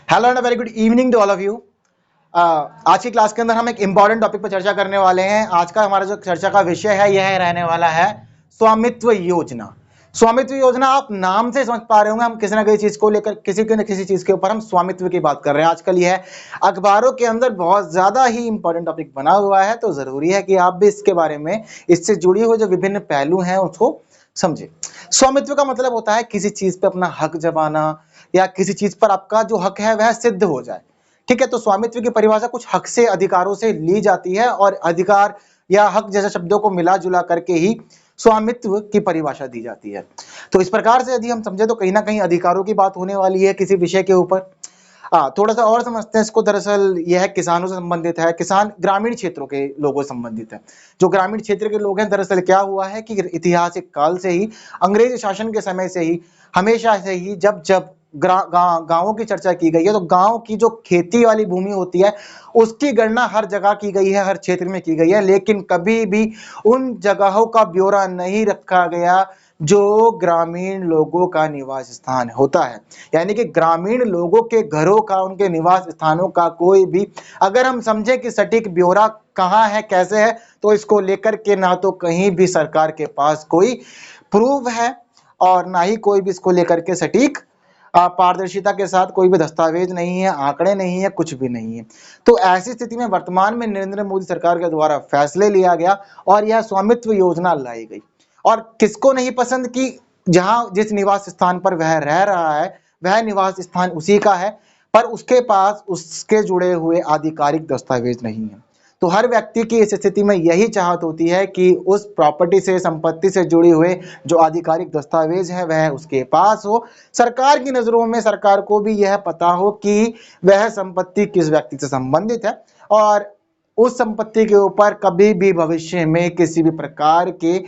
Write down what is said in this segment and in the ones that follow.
Hello and very good evening to all of you. आज की class के अंदर हम एक इंपॉर्टेंट टॉपिक पर चर्चा करने वाले हैं। आज का हमारा जो चर्चा का विषय है यह रहने वाला है स्वामित्व योजना। स्वामित्व योजना आप नाम से समझ पा रहे होंगे, हम किसी ना किसी चीज को लेकर किसी न किसी चीज के ऊपर हम स्वामित्व की बात कर रहे हैं। आजकल यह अखबारों के अंदर बहुत ज्यादा ही इंपॉर्टेंट टॉपिक बना हुआ है, तो जरूरी है कि आप भी इसके बारे में, इससे जुड़ी हुई जो विभिन्न पहलू हैं उसको समझे। स्वामित्व का मतलब होता है किसी चीज पे अपना हक जमाना या किसी चीज पर आपका जो हक है वह सिद्ध हो जाए। ठीक है, तो स्वामित्व की परिभाषा कुछ हक से अधिकारों से ली जाती है और अधिकार या हक जैसे शब्दों को मिला जुला करके ही स्वामित्व की परिभाषा दी जाती है। तो इस प्रकार से यदि हम समझे तो कहीं ना कहीं अधिकारों की बात होने वाली है किसी विषय के ऊपर। थोड़ा सा और समझते हैं इसको। दरअसल यह किसानों से संबंधित है, किसान ग्रामीण क्षेत्रों के लोगों से संबंधित है। जो ग्रामीण क्षेत्र के लोग हैं, दरअसल क्या हुआ है कि ऐतिहासिक काल से ही, अंग्रेज शासन के समय से ही, हमेशा से ही जब जब गांवों की चर्चा की गई है तो गांव की जो खेती वाली भूमि होती है उसकी गणना हर जगह की गई है, हर क्षेत्र में की गई है, लेकिन कभी भी उन जगहों का ब्यौरा नहीं रखा गया जो ग्रामीण लोगों का निवास स्थान होता है। यानी कि ग्रामीण लोगों के घरों का, उनके निवास स्थानों का कोई भी अगर हम समझे कि सटीक ब्यौरा कहाँ है, कैसे है, तो इसको लेकर के ना तो कहीं भी सरकार के पास कोई प्रूफ है और ना ही कोई भी इसको लेकर के सटीक पारदर्शिता के साथ कोई भी दस्तावेज नहीं है, आंकड़े नहीं है, कुछ भी नहीं है। तो ऐसी स्थिति में वर्तमान में नरेंद्र मोदी सरकार के द्वारा फैसले लिया गया और यह स्वामित्व योजना लाई गई। और किसको नहीं पसंद कि जहां जिस निवास स्थान पर वह रह रहा है वह निवास स्थान उसी का है, पर उसके पास उसके जुड़े हुए आधिकारिक दस्तावेज नहीं है। तो हर व्यक्ति की इस स्थिति में यही चाहत होती है कि उस प्रॉपर्टी से, संपत्ति से जुड़े हुए जो आधिकारिक दस्तावेज है वह उसके पास हो। सरकार की नजरों में सरकार को भी यह पता हो कि वह संपत्ति किस व्यक्ति से संबंधित है और उस संपत्ति के ऊपर कभी भी भविष्य में किसी भी प्रकार के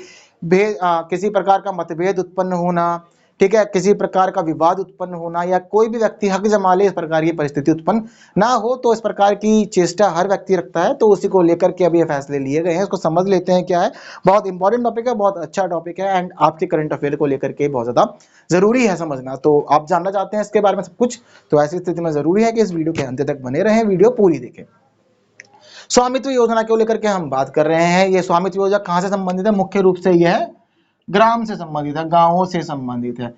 किसी प्रकार का मतभेद उत्पन्न होना, ठीक है, किसी प्रकार का विवाद उत्पन्न होना या कोई भी व्यक्ति हक जमा ले, इस प्रकार की परिस्थिति उत्पन्न ना हो। तो इस प्रकार की चेष्टा हर व्यक्ति रखता है, तो उसी को लेकर के अभी ये फैसले लिए गए हैं। इसको समझ लेते हैं क्या है। बहुत इंपॉर्टेंट टॉपिक है, बहुत अच्छा टॉपिक है एंड आपके करंट अफेयर को लेकर के बहुत ज्यादा जरूरी है समझना। तो आप जानना चाहते हैं इसके बारे में सब कुछ, तो ऐसी स्थिति में जरूरी है कि इस वीडियो के अंत तक बने रहें, वीडियो पूरी देखें। स्वामित्व योजना को लेकर के हम बात कर रहे हैं। ये स्वामित्व योजना कहां से संबंधित है? मुख्य रूप से यह ग्राम से संबंधित है, गांवों से संबंधित है।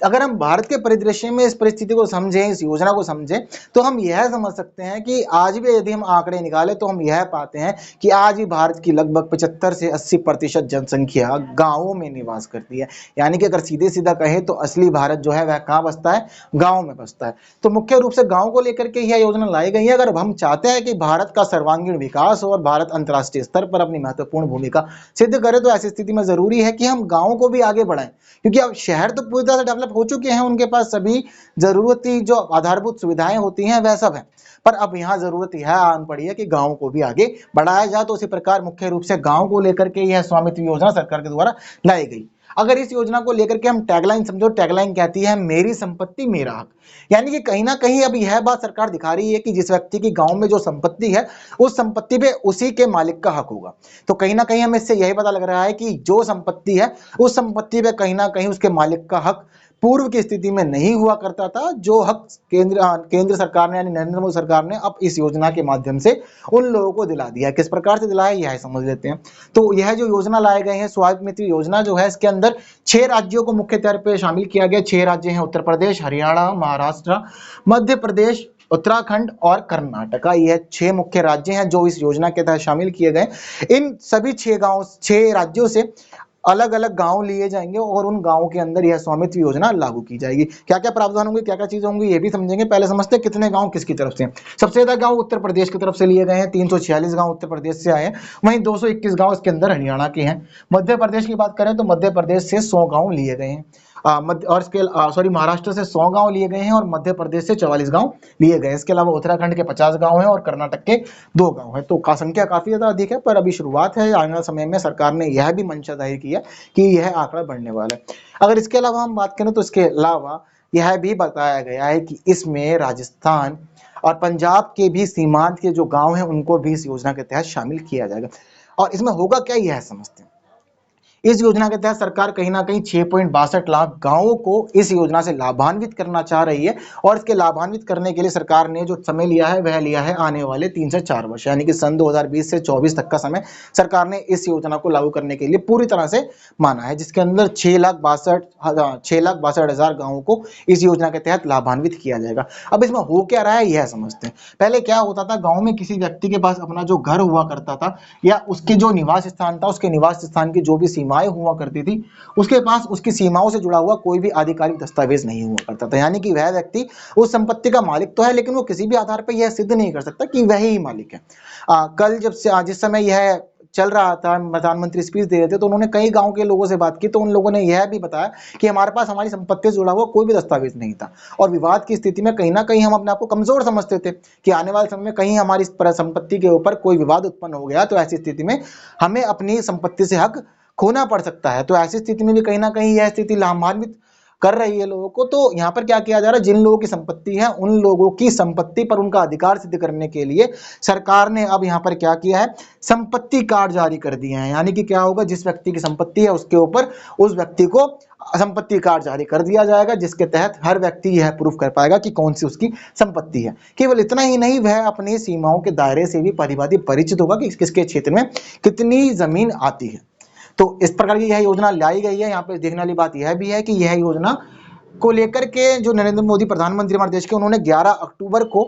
अगर हम भारत के परिदृश्य में इस परिस्थिति को समझें, इस योजना को समझें, तो हम यह समझ सकते हैं कि आज भी यदि हम आंकड़े निकालें तो हम यह पाते हैं कि आज भी भारत की लगभग 75 से 80% जनसंख्या गांवों में निवास करती है। यानी कि अगर सीधे सीधा कहें तो असली भारत जो है वह कहाँ बसता है? गाँव में बसता है। तो मुख्य रूप से गाँव को लेकर के यह योजना लाई गई है। अगर हम चाहते हैं कि भारत का सर्वांगीण विकास हो और भारत अंतर्राष्ट्रीय स्तर पर अपनी महत्वपूर्ण भूमिका सिद्ध करे, तो ऐसी स्थिति में जरूरी है कि हम गाँव को भी आगे बढ़ाएं, क्योंकि अब शहर तो पूरी तरह से डेवलप हो चुके हैं, उनके पास सभी जरूरती जो आधारभूत सुविधाएं होती हैं वह सब है, पर अब यहाँ जरूरत यह आन पड़ी है कि गांव को भी आगे बढ़ाया जाए। तो इसी प्रकार मुख्य रूप से गांव को लेकर के यह स्वामित्व योजना सरकार के द्वारा लाई गई। अगर इस योजना को लेकर के हम टैगलाइन समझो, टैगलाइन कहती है मेरी संपत्ति मेरा हक। यानी कि कहीं ना कहीं अब यह बात सरकार दिखा रही है कि जिस व्यक्ति की गांव में जो संपत्ति है उस संपत्ति पे उसी के मालिक का हक होगा। तो कहीं ना कहीं हमें इससे यही पता लग रहा है कि जो संपत्ति है उस संपत्ति पे कहीं ना कहीं उसके मालिक का हक पूर्व की स्थिति में नहीं हुआ करता था, जो हक केंद्र सरकार ने यानी नरेंद्र मोदी सरकार ने अब इस योजना के माध्यम से उन लोगों को दिला दिया है। किस प्रकार से दिलाया यह समझ लेते हैं। तो यह जो योजना लाए गए हैं स्वामित्व योजना जो है, इसके अंदर 6 राज्यों को मुख्य तौर पर शामिल किया गया। 6 राज्य हैं उत्तर प्रदेश, हरियाणा, महाराष्ट्र, मध्य प्रदेश, उत्तराखंड और कर्नाटका। यह 6 मुख्य राज्य हैं जो इस योजना के तहत शामिल किए गए। इन सभी 6 राज्यों से अलग अलग गांव लिए जाएंगे और उन गांवों के अंदर यह स्वामित्व योजना लागू की जाएगी। क्या क्या प्रावधान होंगे, क्या क्या चीजें होंगी, ये भी समझेंगे। पहले समझते हैं कितने गांव किसकी तरफ से। सबसे ज्यादा गांव उत्तर प्रदेश की तरफ से लिए गए हैं, 346 गांव उत्तर प्रदेश से आए हैं। वहीं 221 गांव इसके अंदर हरियाणा के हैं। मध्य प्रदेश की बात करें तो मध्य प्रदेश से 100 गांव लिए गए हैं और इसके महाराष्ट्र से 100 गांव लिए गए हैं और मध्य प्रदेश से 44 गांव लिए गए हैं। इसके अलावा उत्तराखंड के 50 गांव हैं और कर्नाटक के 2 गांव हैं। तो का संख्या काफी ज्यादा अधिक है, पर अभी शुरुआत है। आने वाले समय में सरकार ने यह भी मंशा जाहिर किया कि यह आंकड़ा बढ़ने वाला है। अगर इसके अलावा हम बात करें तो इसके अलावा यह भी बताया गया है कि इसमें राजस्थान और पंजाब के भी सीमांत के जो गांव हैं उनको भी इस योजना के तहत शामिल किया जाएगा। और इसमें होगा क्या, यह समझते हैं। इस योजना के तहत सरकार कहीं ना कहीं 6.62 लाख गांवों को इस योजना से लाभान्वित करना चाह रही है, और इसके लाभान्वित करने के लिए सरकार ने जो समय लिया है वह लिया है आने वाले 3 से 4 वर्ष, यानी कि सन 2020 से 24 तक का समय सरकार ने इस योजना को लागू करने के लिए पूरी तरह से माना है, जिसके अंदर 6,62,000 गांवों को इस योजना के तहत लाभान्वित किया जाएगा। अब इसमें हो क्या रहा है यह समझते हैं। पहले क्या होता था, गांव में किसी व्यक्ति के पास अपना जो घर हुआ करता था या उसके जो निवास स्थान था, उसके निवास स्थान की जो भी सीमाएं हुआ करती थी, उसके पास उसकी सीमाओं से जुड़ा हुआ कोई भी आधिकारिक दस्तावेज नहीं हुआ करता था, यानी कि वह व्यक्ति उस संपत्ति का मालिक तो है लेकिन वो किसी भी आधार पर यह सिद्ध नहीं कर सकता कि वह ही मालिक है। कल जिस समय यह चल रहा था, प्रधानमंत्री स्पीच दे रहे थे, तो उन्होंने कई गांव के लोगों से बात की, तो उन लोगों ने यह भी बताया कि हमारे पास हमारी संपत्ति से जुड़ा हुआ कोई भी दस्तावेज नहीं था, और विवाद की स्थिति में कहीं ना कहीं हम अपने आप को कमजोर समझते थे कि आने वाले समय में कहीं हमारी संपत्ति के ऊपर कोई विवाद उत्पन्न हो गया तो ऐसी स्थिति में हमें अपनी संपत्ति से हक खोना पड़ सकता है। तो ऐसी स्थिति में भी कहीं ना कहीं यह स्थिति लाभान्वित कर रही है लोगों को। तो यहाँ पर क्या किया जा रहा है, जिन लोगों की संपत्ति है उन लोगों की संपत्ति पर उनका अधिकार सिद्ध करने के लिए सरकार ने अब यहाँ पर क्या किया है, संपत्ति कार्ड जारी कर दिए हैं। यानी कि क्या होगा, जिस व्यक्ति की संपत्ति है उसके ऊपर उस व्यक्ति को संपत्ति कार्ड जारी कर दिया जाएगा, जिसके तहत हर व्यक्ति यह प्रूफ कर पाएगा कि कौन सी उसकी संपत्ति है। केवल इतना ही नहीं, वह अपनी सीमाओं के दायरे से भी परिचित होगा कि किसके क्षेत्र में कितनी जमीन आती है। तो इस प्रकार की यह योजना लाई गई है। यहाँ पे देखने वाली बात यह भी है कि यह योजना को लेकर के जो नरेंद्र मोदी प्रधानमंत्री हमारे देश के, उन्होंने 11 अक्टूबर को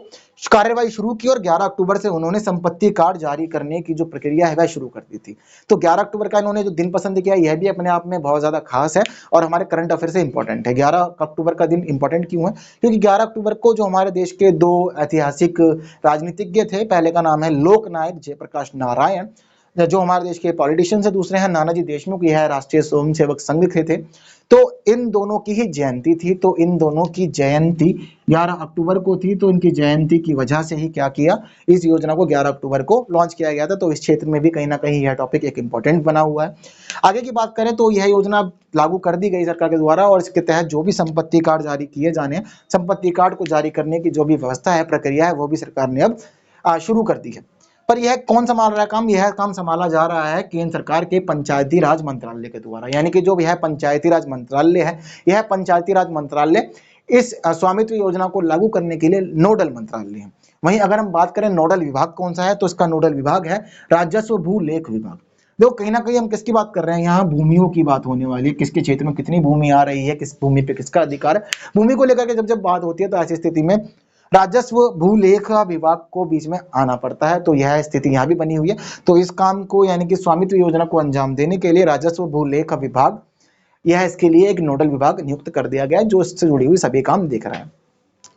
कार्यवाही शुरू की और 11 अक्टूबर से उन्होंने संपत्ति कार्ड जारी करने की जो प्रक्रिया है वह शुरू कर दी थी। तो 11 अक्टूबर का इन्होंने जो दिन पसंद किया यह भी अपने आप में बहुत ज्यादा खास है और हमारे करंट अफेयर से इंपॉर्टेंट है। 11 अक्टूबर का दिन इंपॉर्टेंट क्यों है, क्योंकि 11 अक्टूबर को जो हमारे देश के दो ऐतिहासिक राजनीतिज्ञ थे, पहले का नाम है लोकनायक जयप्रकाश नारायण जो हमारे देश के पॉलिटिशियंस है, दूसरे हैं नानाजी देशमुख, यह राष्ट्रीय स्वयंसेवक संघ के थे। तो इन दोनों की ही जयंती थी, तो इन दोनों की जयंती 11 अक्टूबर को थी। तो इनकी जयंती की वजह से ही क्या किया, इस योजना को 11 अक्टूबर को लॉन्च किया गया था। तो इस क्षेत्र में भी कहीं ना कहीं यह टॉपिक एक इंपॉर्टेंट बना हुआ है। आगे की बात करें तो यह योजना लागू कर दी गई सरकार के द्वारा, और इसके तहत जो भी संपत्ति कार्ड जारी किए जाने हैं, संपत्ति कार्ड को जारी करने की जो भी व्यवस्था है, प्रक्रिया है, वो भी सरकार ने अब शुरू कर दी है। पर यह कौन संभाल रहा है काम, यह काम संभाला जा रहा है केंद्र सरकार के पंचायती राज मंत्रालय के द्वारा। यानी कि जो यह पंचायती राज मंत्रालय है, यह पंचायती राज मंत्रालय इस स्वामित्व योजना को लागू करने के लिए नोडल मंत्रालय है। वहीं अगर हम बात करें नोडल विभाग कौन सा है, तो इसका नोडल विभाग है राजस्व भूलेख विभाग। देखो कहीं ना कहीं हम किसकी बात कर रहे हैं, यहाँ भूमियों की बात होने वाली है, किसके क्षेत्र में कितनी भूमि आ रही है, किस भूमि पे किसका अधिकार है। भूमि को लेकर के जब बात होती है तो ऐसी स्थिति में राजस्व भूलेख विभाग को बीच में आना पड़ता है। तो यह स्थिति यहाँ भी बनी हुई है। तो इस काम को यानी कि स्वामित्व योजना को अंजाम देने के लिए राजस्व भूलेख विभाग, यह इसके लिए एक नोडल विभाग नियुक्त कर दिया गया है जो इससे जुड़ी हुई सभी काम देख रहा है।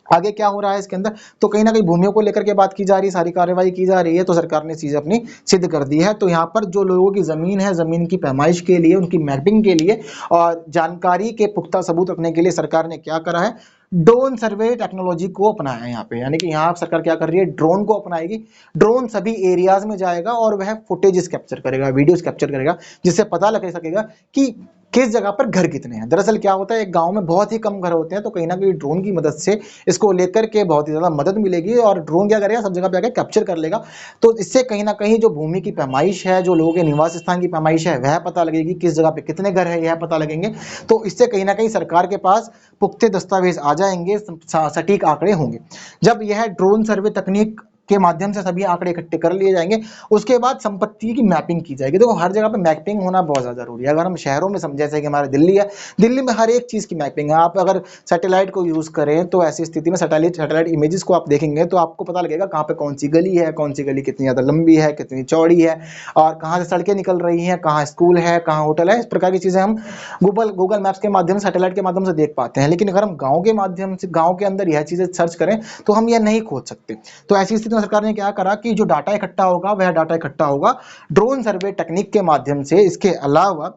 आगे क्या हो रहा है इसके अंदर, तो कहीं ना कहीं भूमियों को लेकर के बात की जा रही है, सारी कार्यवाही की जा रही है। तो सरकार ने चीज अपनी सिद्ध कर दी है। तो यहाँ पर जो लोगों की जमीन है, जमीन की पैमाइश के लिए, उनकी मैपिंग के लिए और जानकारी के पुख्ता सबूत रखने के लिए सरकार ने क्या करा है, ड्रोन सर्वे टेक्नोलॉजी को अपनाया है यहाँ पे। यानी कि यहाँ सरकार क्या कर रही है, ड्रोन को अपनाएगी। ड्रोन सभी एरियाज में जाएगा और वह फुटेज कैप्चर करेगा, वीडियोस कैप्चर करेगा, जिससे पता लग सकेगा कि किस जगह पर घर कितने हैं। दरअसल क्या होता है, एक गांव में बहुत ही कम घर होते हैं, तो कहीं ना कहीं ड्रोन की मदद से इसको लेकर के बहुत ही ज्यादा मदद मिलेगी और ड्रोन क्या करेगा, सब जगह पे आकर कैप्चर कर लेगा। तो इससे कहीं ना कहीं जो भूमि की पैमाइश है, जो लोगों के निवास स्थान की पैमाइश है, वह पता लगेगी, किस जगह पे कितने घर है यह पता लगेंगे। तो इससे कहीं ना कहीं सरकार के पास पुख्ते दस्तावेज आ जाएंगे, सटीक आंकड़े होंगे। जब यह ड्रोन सर्वे तकनीक के माध्यम से सभी आंकड़े इकट्ठे कर लिए जाएंगे, उसके बाद संपत्ति की मैपिंग की जाएगी। देखो हर जगह पे मैपिंग होना बहुत ज्यादा जरूरी है। अगर हम शहरों में समझे, जैसे कि हमारे दिल्ली है, दिल्ली में हर एक चीज की मैपिंग है। आप अगर सैटेलाइट को यूज करें तो ऐसी स्थिति में सैटेलाइट इमेजेस को आप देखेंगे तो आपको पता लगेगा कहाँ पे कौन सी गली है, कौन सी गली कितनी ज्यादा लंबी है, कितनी चौड़ी है, और कहाँ से सड़कें निकल रही हैं, कहाँ स्कूल है, कहाँ होटल है। इस प्रकार की चीजें हम गूगल मैप्स के माध्यम से, सैटेलाइट के माध्यम से देख पाते हैं। लेकिन अगर हम गाँव के माध्यम से, गाँव के अंदर यह चीजें सर्च करें तो हम यह नहीं खोज सकते। तो ऐसी स्थिति में सरकार ने क्या करा कि जो डाटा इकट्ठा होगा वह डाटा इकट्ठा होगा ड्रोन सर्वे टेक्निक के माध्यम से। इसके अलावा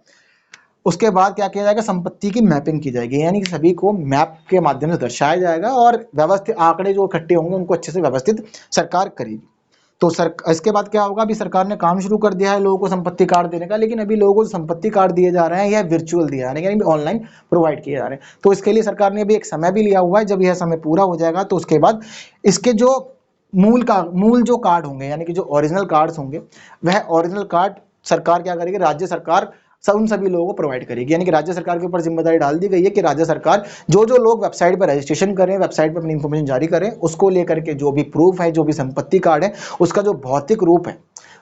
उसके बाद क्या किया जाएगा, संपत्ति की मैपिंग की जाएगी। यानी कि सभी को मैप के माध्यम से दर्शाया जाएगा और व्यवस्थित आंकड़े जो इकट्ठे होंगे उनको अच्छे से व्यवस्थित सरकार करेगी। तो इसके बाद क्या होगा, अभी सरकार ने काम शुरू कर दिया है लोगों को संपत्ति कार्ड देने का, लेकिन अभी लोगों को संपत्ति कार्ड दिए जा रहे हैं यह वर्चुअल दिया है, यानी ऑनलाइन प्रोवाइड किए जा रहे हैं। तो इसके लिए सरकार ने अभी एक समय भी लिया हुआ है। जब यह समय पूरा हो जाएगा तो उसके बाद इसके जो मूल जो कार्ड होंगे, यानी कि जो ओरिजिनल कार्ड्स होंगे, वह ओरिजिनल कार्ड सरकार क्या करेगी, राज्य सरकार उन सभी लोगों को प्रोवाइड करेगी। यानी कि राज्य सरकार के ऊपर जिम्मेदारी डाल दी गई है कि राज्य सरकार जो जो लोग वेबसाइट पर रजिस्ट्रेशन करें, वेबसाइट पर अपनी इंफॉर्मेशन जारी करें, उसको लेकर के जो भी प्रूफ है, जो भी संपत्ति कार्ड है, उसका जो भौतिक रूप है,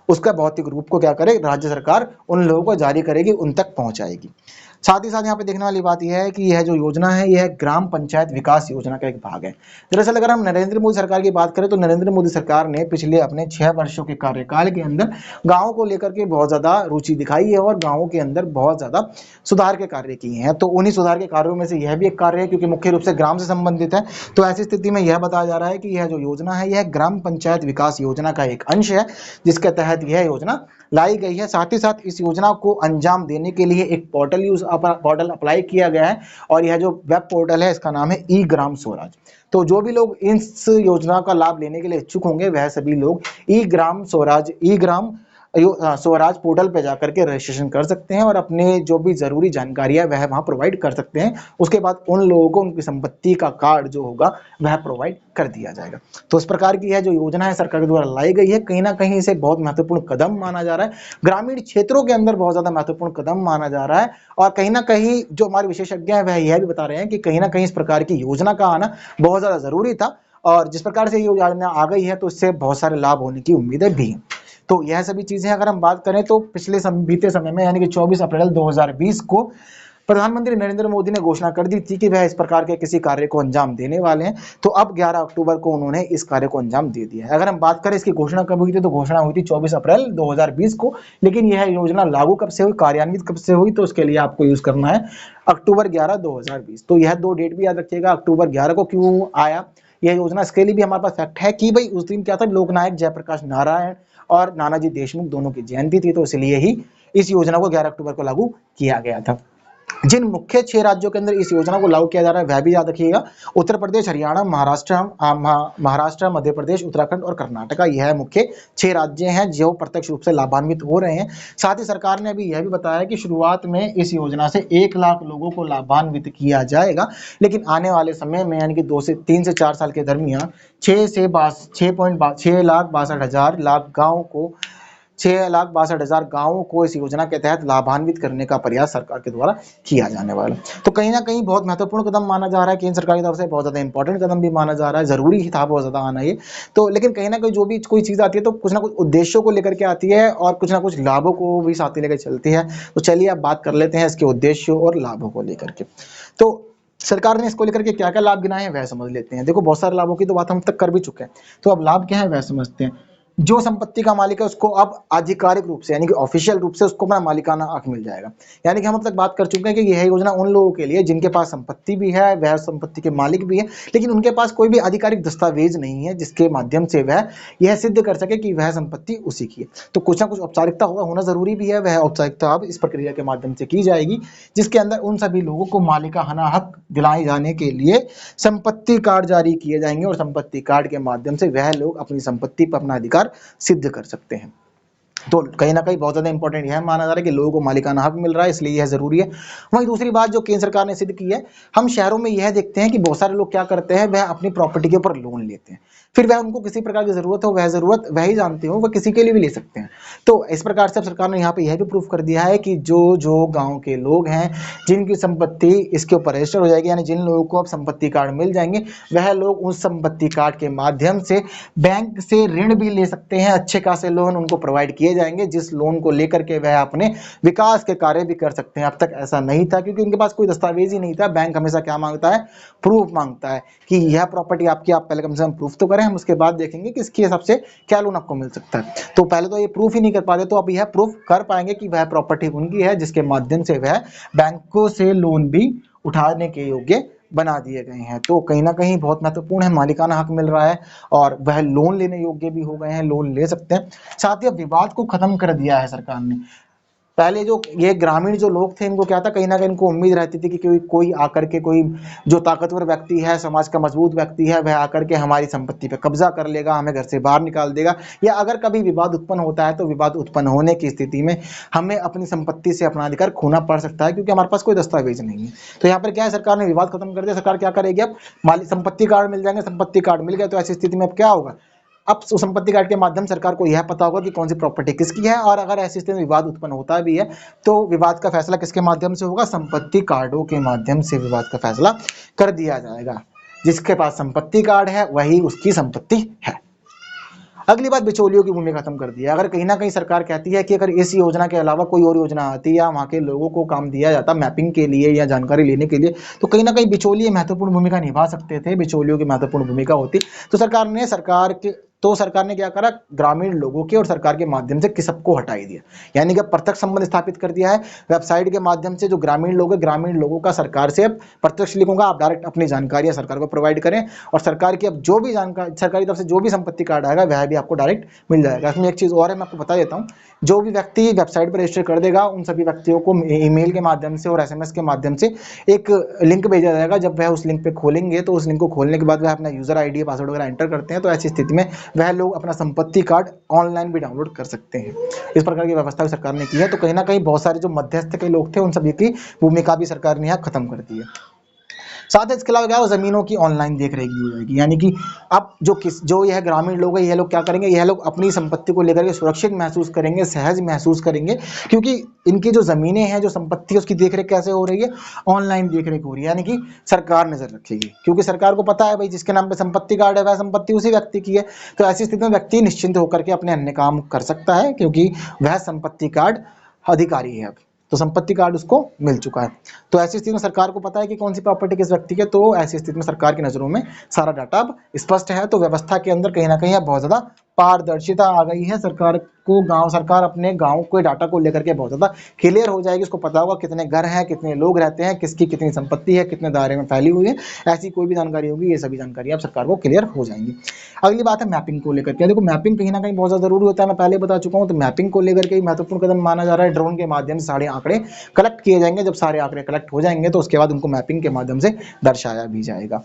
उसका भौतिक रूप को क्या करे, राज्य सरकार उन लोगों को जारी करेगी, उन तक पहुंचाएगी। साथ ही साथ यहाँ पे देखने वाली बात यह है कि यह जो योजना है, यह ग्राम पंचायत विकास योजना का एक भाग है। दरअसल अगर हम नरेंद्र मोदी सरकार की बात करें तो नरेंद्र मोदी सरकार ने पिछले अपने 6 वर्षों के कार्यकाल के अंदर गाँव को लेकर के बहुत ज्यादा रुचि दिखाई है और गाँवों के अंदर बहुत ज्यादा सुधार के कार्य किए हैं। तो उन्हीं सुधार के कार्यों में से यह भी एक कार्य है, क्योंकि मुख्य रूप से ग्राम से संबंधित है। तो ऐसी स्थिति में यह बताया जा रहा है कि यह जो योजना है, यह ग्राम पंचायत विकास योजना का एक अंश है, जिसके तहत यह योजना लाई गई है। साथ ही साथ इस योजना को अंजाम देने के लिए एक पोर्टल अप्लाई किया गया है, और यह जो वेब पोर्टल है, इसका नाम है ई ग्राम स्वराज। तो जो भी लोग इस योजना का लाभ लेने के लिए इच्छुक होंगे, वह सभी लोग ई ग्राम स्वराज पोर्टल पे जाकर के रजिस्ट्रेशन कर सकते हैं और अपने जो भी जरूरी जानकारी है वह वहां प्रोवाइड कर सकते हैं। उसके बाद उन लोगों को उनकी संपत्ति का कार्ड जो होगा वह प्रोवाइड कर दिया जाएगा। तो इस प्रकार की यह जो योजना है सरकार के द्वारा लाई गई है, कहीं ना कहीं इसे बहुत महत्वपूर्ण कदम माना जा रहा है। ग्रामीण क्षेत्रों के अंदर बहुत ज्यादा महत्वपूर्ण कदम माना जा रहा है, और कहीं ना कहीं जो हमारे विशेषज्ञ हैं वह यह भी बता रहे हैं कि कहीं ना कहीं इस प्रकार की योजना का आना बहुत ज्यादा जरूरी था, और जिस प्रकार से ये योजना आ गई है तो इससे बहुत सारे लाभ होने की उम्मीदें भी हैं। तो यह सभी चीजें अगर हम बात करें तो पिछले बीते समय में, यानी कि 24 अप्रैल 2020 को प्रधानमंत्री नरेंद्र मोदी ने घोषणा कर दी थी कि वह इस प्रकार के किसी कार्य को अंजाम देने वाले हैं। तो अब 11 अक्टूबर को उन्होंने इस कार्य को अंजाम दे दिया है। अगर हम बात करें इसकी घोषणा कब हुई थी, तो घोषणा हुई थी 24 अप्रैल 2020 को, लेकिन यह योजना लागू कब से हुई, कार्यान्वित कब से हुई, तो उसके लिए आपको यूज करना है अक्टूबर 11 2020। तो यह दो डेट भी याद रखिएगा, अक्टूबर 11 को क्यों आया यह योजना, इसके लिए भी हमारे पास फैक्ट है कि भाई उस दिन क्या था, लोकनायक जयप्रकाश नारायण और नानाजी देशमुख दोनों की जयंती थी, तो इसलिए ही इस योजना को 11 अक्टूबर को लागू किया गया था। जिन मुख्य 6 राज्यों के अंदर इस योजना को लागू किया जा रहा है वह भी याद रखिएगा, उत्तर प्रदेश, हरियाणा, महाराष्ट्र, मध्य प्रदेश, उत्तराखंड और कर्नाटका। यह मुख्य 6 राज्य हैं जो प्रत्यक्ष रूप से लाभान्वित हो रहे हैं। साथ ही सरकार ने अभी यह भी बताया कि शुरुआत में इस योजना से 1 लाख लोगों को लाभान्वित किया जाएगा, लेकिन आने वाले समय में यानी कि 3 से 4 साल के दरमियान 6,62,000 गांवों को इस योजना के तहत लाभान्वित करने का प्रयास सरकार के द्वारा किया जाने वाला है। तो कहीं ना कहीं बहुत महत्वपूर्ण कदम माना जा रहा है, केंद्र सरकार की तरफ से बहुत ज्यादा इंपॉर्टेंट कदम भी माना जा रहा है, जरूरी ही था बहुत ज्यादा आना ये तो। लेकिन कहीं ना कहीं जो भी कोई चीज आती है तो कुछ ना कुछ उद्देश्यों को लेकर के आती है और कुछ ना कुछ लाभों को भी साथ ही लेकर चलती है। तो चलिए अब बात कर लेते हैं इसके उद्देश्यों और लाभों को लेकर के। तो सरकार ने इसको लेकर के क्या क्या लाभ गिनाए हैं वह समझ लेते हैं। देखो बहुत सारे लाभों की तो बात हम तक कर भी चुके हैं, तो अब लाभ क्या है वह समझते हैं। जो संपत्ति का मालिक है उसको अब आधिकारिक रूप से यानी कि ऑफिशियल रूप से उसको अपना मालिकाना हक मिल जाएगा। यानी कि हम अब तक बात कर चुके हैं कि यह योजना उन लोगों के लिए जिनके पास संपत्ति भी है, वह संपत्ति के मालिक भी है, लेकिन उनके पास कोई भी आधिकारिक दस्तावेज नहीं है जिसके माध्यम से वह यह सिद्ध कर सके कि वह संपत्ति उसी की है। तो कुछ ना कुछ औपचारिकता होना जरूरी भी है, वह औपचारिकता अब इस प्रक्रिया के माध्यम से की जाएगी, जिसके अंदर उन सभी लोगों को मालिकाना हक दिलाए जाने के लिए संपत्ति कार्ड जारी किए जाएंगे, और संपत्ति कार्ड के माध्यम से वह लोग अपनी संपत्ति पर अपना अधिकार सिद्ध कर सकते हैं। तो कहीं ना कहीं बहुत ज्यादा इंपॉर्टेंट यह माना जा रहा है कि लोगों को मालिकाना हक मिल रहा है, इसलिए यह जरूरी है। वहीं दूसरी बात जो केंद्र सरकार ने सिद्ध की है, हम शहरों में यह देखते हैं कि बहुत सारे लोग क्या करते हैं, वह अपनी प्रॉपर्टी के ऊपर लोन लेते हैं, फिर वह उनको किसी प्रकार की जरूरत हो, वह जरूरत वह ही जानते हो, वह किसी के लिए भी ले सकते हैं। तो इस प्रकार से सरकार ने यहाँ पे यह भी प्रूफ कर दिया है कि जो गांव के लोग हैं जिनकी संपत्ति इसके ऊपर रजिस्टर हो जाएगी, यानी जिन लोगों को अब संपत्ति कार्ड मिल जाएंगे, वह लोग उस संपत्ति कार्ड के माध्यम से बैंक से ऋण भी ले सकते हैं। अच्छे खासे लोन उनको प्रोवाइड किए जाएंगे, जिस लोन को लेकर के वह अपने विकास के कार्य भी कर सकते हैं। अब तक ऐसा नहीं था क्योंकि उनके पास कोई दस्तावेज ही नहीं था। बैंक हमेशा क्या मांगता है, प्रूफ मांगता है कि यह प्रॉपर्टी आपकी, आप पहले कम से कम प्रूफ तो करें, हम उसके बाद देखेंगे कि इसके हिसाब से क्या लोन आपको मिल सकता है। तो पहले तो ये प्रूफ ही नहीं कर पाते, तो अब यह प्रूफ कर पाएंगे कि वह प्रॉपर्टी उनकी है, जिसके माध्यम से वह बैंकों से लोन भी उठाने के योग्य बना दिए गए हैं। तो कहीं ना कहीं बहुत महत्वपूर्ण है, मालिकाना हक मिल रहा है और वह लोन लेने योग्य भी हो गए हैं, लोन ले सकते हैं। साथ ही अब विवाद को खत्म कर दिया है सरकार ने। पहले जो ये ग्रामीण जो लोग थे, इनको क्या था, कहीं ना कहीं इनको उम्मीद रहती थी कि कोई आकर के, कोई जो ताकतवर व्यक्ति है, समाज का मजबूत व्यक्ति है, वह आकर के हमारी संपत्ति पे कब्जा कर लेगा, हमें घर से बाहर निकाल देगा, या अगर कभी विवाद उत्पन्न होता है तो विवाद उत्पन्न होने की स्थिति में हमें अपनी संपत्ति से अपना अधिकार खोना पड़ सकता है, क्योंकि हमारे पास कोई दस्तावेज नहीं है। तो यहाँ पर क्या है, सरकार ने विवाद खत्म कर दिया। सरकार क्या करेगी, अब संपत्ति कार्ड मिल जाएंगे, संपत्ति कार्ड मिल गया तो ऐसी स्थिति में अब क्या होगा, अब उस संपत्ति कार्ड के माध्यम से सरकार को यह पता होगा कि कौन सी प्रॉपर्टी किसकी है, और अगर ऐसी स्थिति में विवाद उत्पन्न होता भी है तो विवाद का फैसला किसके माध्यम से होगा, संपत्ति कार्डों के माध्यम से विवाद का फैसला कर दिया जाएगा। जिसके पास संपत्ति कार्ड है वही उसकी संपत्ति है। अगली बात, बिचौलियों की भूमिका खत्म कर दी है। अगर कहीं ना कहीं सरकार कहती है कि अगर इस योजना के अलावा कोई और योजना आती या वहां के लोगों को काम दिया जाता मैपिंग के लिए या जानकारी लेने के लिए, तो कहीं ना कहीं बिचौलिए महत्वपूर्ण भूमिका निभा सकते थे, बिचौलियों की महत्वपूर्ण भूमिका होती। तो सरकार ने क्या करा, ग्रामीण लोगों के और सरकार के माध्यम से सबको हटाई दिया, यानी कि प्रत्यक्ष संबंध स्थापित कर दिया है। वेबसाइट के माध्यम से जो ग्रामीण लोग हैं, ग्रामीण लोगों का सरकार से अब प्रत्यक्ष लिखूंगा, आप डायरेक्ट अपनी जानकारियां सरकार को प्रोवाइड करें, और सरकार की अब जो भी जानकारी, सरकारी तरफ से जो भी संपत्ति कार्ड आएगा वह भी आपको डायरेक्ट मिल जाएगा। इसमें एक चीज और है, मैं आपको बता देता हूँ, जो भी व्यक्ति वेबसाइट पर रजिस्टर कर देगा उन सभी व्यक्तियों को ईमेल के माध्यम से और एसएमएस के माध्यम से एक लिंक भेजा जाएगा। जब वह उस लिंक पे खोलेंगे तो उस लिंक को खोलने के बाद वह अपना यूजर आईडी पासवर्ड वगैरह एंटर करते हैं, तो ऐसी स्थिति में वह लोग अपना संपत्ति कार्ड ऑनलाइन भी डाउनलोड कर सकते हैं। इस प्रकार की व्यवस्था भी सरकार ने की है। तो कहीं ना कहीं बहुत सारे जो मध्यस्थ के लोग थे उन सभी की भूमिका भी सरकार ने यहाँ खत्म कर दी है। साथ ही इसके अलावा क्या हो, जमीनों की ऑनलाइन देख रेख हो जाएगी, यानी कि अब जो यह ग्रामीण लोग हैं, यह लोग क्या करेंगे, यह लोग अपनी संपत्ति को लेकर के सुरक्षित महसूस करेंगे, सहज महसूस करेंगे, क्योंकि इनकी जो जमीनें हैं, जो संपत्ति है, उसकी देखरेख कैसे हो रही है, ऑनलाइन देखरेख हो रही है, यानी कि सरकार नजर रखेगी, क्योंकि सरकार को पता है भाई जिसके नाम पे संपत्ति कार्ड है वह संपत्ति उसी व्यक्ति की है। तो ऐसी स्थिति में व्यक्ति निश्चिंत होकर के अपने अन्य काम कर सकता है, क्योंकि वह संपत्ति कार्ड अधिकारी है, अब तो संपत्ति कार्ड उसको मिल चुका है। तो ऐसी स्थिति में सरकार को पता है कि कौन सी प्रॉपर्टी किस व्यक्ति की है, तो ऐसी स्थिति में सरकार की नजरों में सारा डाटा अब स्पष्ट है। तो व्यवस्था के अंदर कहीं ना कहीं बहुत ज्यादा पारदर्शिता आ गई है। सरकार अपने गांव के डाटा को लेकर के बहुत ज्यादा क्लियर हो जाएगी, उसको पता होगा कितने घर हैं, कितने लोग रहते हैं, किसकी कितनी संपत्ति है, कितने दायरे में फैली हुई है, ऐसी कोई भी जानकारी होगी, ये सभी जानकारी अब सरकार को क्लियर हो जाएंगी। अगली बात है मैपिंग को लेकर के। देखो मैपिंग कहीं ना कहीं बहुत ज्यादा जरूरी होता है, मैं पहले बता चुका हूँ। तो मैपिंग को लेकर के महत्वपूर्ण कदम माना जा रहा है। ड्रोन के माध्यम से सारे आंकड़े कलेक्ट किए जाएंगे, जब सारे आंकड़े कलेक्ट हो जाएंगे तो उसके बाद उनको मैपिंग के माध्यम से दर्शाया भी जाएगा।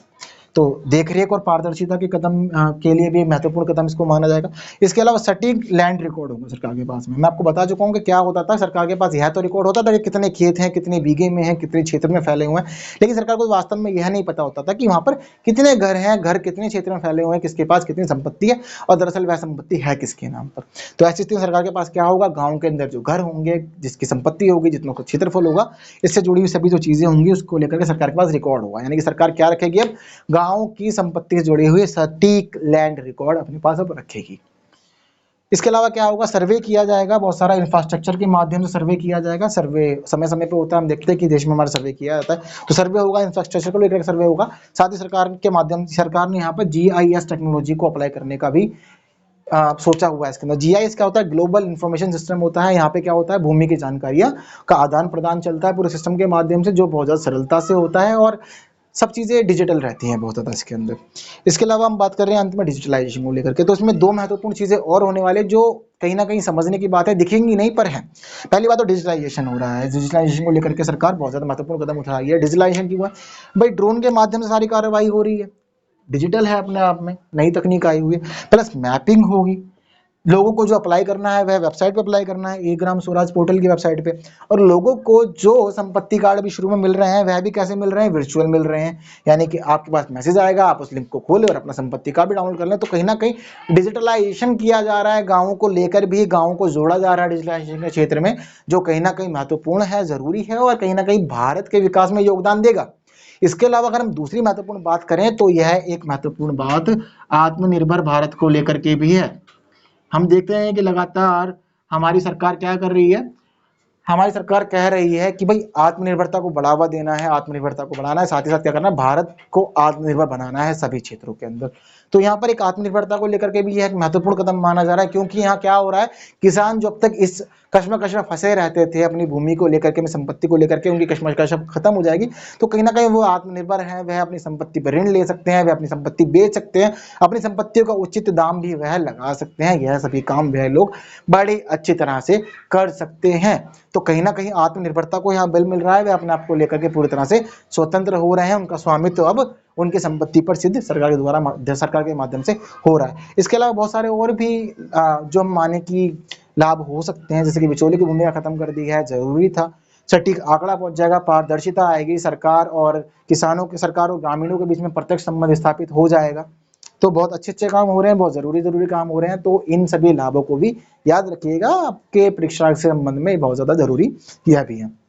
तो देखरेख और पारदर्शिता के कदम के लिए भी महत्वपूर्ण कदम इसको माना जाएगा। इसके अलावा सटीक लैंड रिकॉर्ड होगा सरकार के पास में। मैं आपको बता चुका हूँ कि क्या होता था, सरकार के पास यह तो रिकॉर्ड होता था कि कितने खेत हैं, कितने बीघे में हैं, कितने क्षेत्र में फैले हुए हैं, लेकिन सरकार को वास्तव में यह नहीं पता होता था कि वहां पर कितने घर हैं, घर कितने क्षेत्र में फैले हुए हैं, किसके पास कितनी संपत्ति है और दरअसल वह संपत्ति है किसके नाम पर। तो ऐसी स्थिति में सरकार के पास क्या होगा, गाँव के अंदर जो घर होंगे, जिसकी संपत्ति होगी, जितना क्षेत्रफल होगा, इससे जुड़ी हुई सभी जो चीजें होंगी उसको लेकर के सरकार के पास रिकॉर्ड होगा। यानी कि सरकार क्या रखेगी, अब गाँव की संपत्ति से जुड़े हुए सटीक लैंड रिकॉर्ड अपने पास अब रखेगी। इसके अलावा क्या होगा, सर्वे किया जाएगा, बहुत सारा इंफ्रास्ट्रक्चर के माध्यम से सर्वे किया जाएगा। सर्वे समय समय पे होता है, हम देखते हैं कि देश में हमारा सर्वे किया जाता है, तो सर्वे होगा, इंफ्रास्ट्रक्चर को लेकर सर्वे होगा। साथ ही सरकार के माध्यम से सरकार ने यहाँ पर GIS टेक्नोलॉजी को अप्लाई करने का भी सोचा हुआ है। इसके अंदर GIS क्या होता है, ग्लोबल इंफॉर्मेशन सिस्टम होता है। यहाँ पे क्या होता है, भूमि की जानकारियां का आदान प्रदान चलता है पूरे सिस्टम के माध्यम से, जो बहुत ज्यादा सरलता से होता है और सब चीजें डिजिटल रहती हैं बहुत ज्यादा इसके अंदर। इसके अलावा हम बात कर रहे हैं अंत में डिजिटलाइजेशन को लेकर के, तो इसमें दो महत्वपूर्ण चीजें और होने वाले जो कहीं ना कहीं समझने की बात है, दिखेंगी नहीं पर है। पहली बात तो डिजिटलाइजेशन हो रहा है, डिजिटलाइजेशन को लेकर के सरकार बहुत ज्यादा महत्वपूर्ण कदम उठा रही है। डिजिटलाइजेशन क्यों है भाई, ड्रोन के माध्यम से सारी कार्रवाई हो रही है, डिजिटल है अपने आप में, नई तकनीक आई हुई है, प्लस मैपिंग होगी। लोगों को जो अप्लाई करना है वह वेबसाइट पे अप्लाई करना है, ग्राम स्वराज पोर्टल की वेबसाइट पे, और लोगों को जो संपत्ति कार्ड भी शुरू में मिल रहे हैं वह भी कैसे मिल रहे हैं, वर्चुअल मिल रहे हैं। यानी कि आपके पास मैसेज आएगा, आप उस लिंक को खोलें और अपना संपत्ति कार्ड भी डाउनलोड कर लें। तो कहीं ना कहीं डिजिटलाइजेशन किया जा रहा है, गाँवों को लेकर भी गाँवों को जोड़ा जा रहा है डिजिटलाइजेशन के क्षेत्र में, जो कहीं ना कहीं महत्वपूर्ण है, जरूरी है और कहीं ना कहीं भारत के विकास में योगदान देगा। इसके अलावा अगर हम दूसरी महत्वपूर्ण बात करें तो यह एक महत्वपूर्ण बात आत्मनिर्भर भारत को लेकर के भी है। हम देखते हैं कि लगातार हमारी सरकार क्या कर रही है, हमारी सरकार कह रही है कि भाई आत्मनिर्भरता को बढ़ावा देना है, आत्मनिर्भरता को बढ़ाना है, साथ ही साथ क्या करना है, भारत को आत्मनिर्भर बनाना है सभी क्षेत्रों के अंदर। तो यहाँ पर एक आत्मनिर्भरता को लेकर के भी यह एक महत्वपूर्ण कदम माना जा रहा है, क्योंकि यहाँ क्या हो रहा है, किसान जो अब तक इस कश्मकश में फंसे रहते थे अपनी भूमि को लेकर के, संपत्ति को लेकर के, उनकी कश्मकश खत्म हो जाएगी। तो कहीं ना कहीं वो आत्मनिर्भर है, वह अपनी संपत्ति पर ऋण ले सकते हैं, वह अपनी संपत्ति बेच सकते हैं, अपनी संपत्तियों का उचित दाम भी वह लगा सकते हैं। यह सभी काम वह लोग बड़ी अच्छी तरह से कर सकते हैं। तो कहीं ना कहीं आत्मनिर्भरता को यहाँ बल मिल रहा है, वे अपने आप को लेकर के पूरी तरह से स्वतंत्र हो रहे हैं, उनका स्वामित्व अब उनकी संपत्ति पर सिद्ध सरकार के द्वारा, सरकार के माध्यम से हो रहा है। इसके अलावा बहुत सारे और भी जो हम माने कि लाभ हो सकते हैं, जैसे कि बिचौलिए की भूमिका खत्म कर दी है, जरूरी था, सटीक आंकड़ा पहुंच जाएगा, पारदर्शिता आएगी, सरकार और किसानों के, सरकार और ग्रामीणों के बीच में प्रत्यक्ष संबंध स्थापित हो जाएगा। तो बहुत अच्छे काम हो रहे हैं, बहुत जरूरी काम हो रहे हैं। तो इन सभी लाभों को भी याद रखिएगा, आपके परीक्षा से संबंध में बहुत ज्यादा जरूरी यह भी है।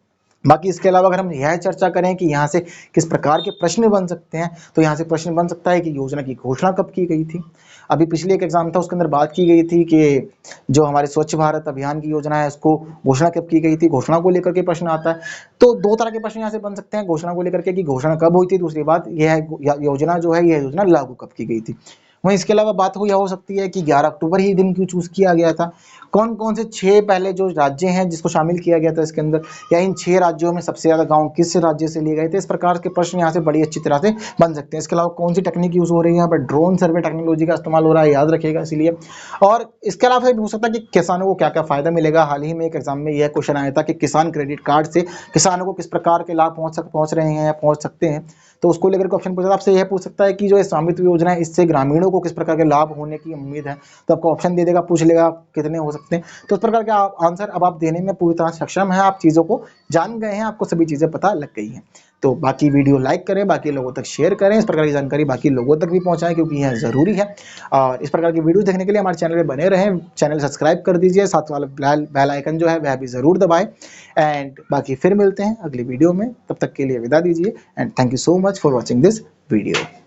बाकी इसके अलावा अगर हम यह चर्चा करें कि यहाँ से किस प्रकार के प्रश्न बन सकते हैं, तो यहाँ से प्रश्न बन सकता है कि योजना की घोषणा कब की गई थी। अभी पिछले एक एग्जाम था, उसके अंदर बात की गई थी कि जो हमारे स्वच्छ भारत अभियान की योजना है, उसको घोषणा कब की गई थी। घोषणा को लेकर के प्रश्न आता है। तो दो तरह के प्रश्न यहाँ से बन सकते हैं, घोषणा को लेकर के कि घोषणा कब हुई थी, दूसरी बात यह योजना जो है, यह योजना लागू कब की गई थी। वहीं इसके अलावा बात यह हो सकती है कि 11 अक्टूबर ही दिन क्यों चूज किया गया था, कौन कौन से 6 पहले जो राज्य हैं जिसको शामिल किया गया था इसके अंदर, या इन 6 राज्यों में सबसे ज्यादा गांव किस राज्य से लिए गए थे। इस प्रकार के प्रश्न यहाँ से बड़ी अच्छी तरह से बन सकते हैं। इसके अलावा कौन सी टेक्निक यूज हो रही है, यहाँ पर ड्रोन सर्वे टेक्नोलॉजी का इस्तेमाल हो रहा है, याद रखिएगा इसीलिए। और इसके अलावा भी हो सकता है कि किसानों को क्या क्या फायदा मिलेगा। हाल ही में एक एग्जाम में यह क्वेश्चन आया था कि किसान क्रेडिट कार्ड से किसानों को किस प्रकार के लाभ पहुंच रहे हैं या पहुंच सकते हैं। तो उसको लेकर के ऑप्शन पूछा, आपसे यह पूछ सकता है कि जो स्वामित्व योजना है, इससे ग्रामीणों को किस प्रकार के लाभ होने की उम्मीद है। तो आपको ऑप्शन दे देगा, पूछ लेगा कितने हो सकते हैं। तो इस प्रकार का आंसर अब आप देने में पूरी तरह सक्षम है, आप चीजों को जान गए हैं, आपको सभी चीजें पता लग गई हैं। तो बाकी वीडियो लाइक करें, बाकी लोगों तक शेयर करें, इस प्रकार की जानकारी बाकी लोगों तक भी पहुंचाएं, क्योंकि यह जरूरी है। और इस प्रकार की वीडियो देखने के लिए हमारे चैनल में बने रहें, चैनल सब्सक्राइब कर दीजिए, साथ वाला बेल आइकन जो है वह भी जरूर दबाएं। एंड बाकी फिर मिलते हैं अगली वीडियो में, तब तक के लिए विदा दीजिए and thank you so much for watching this video.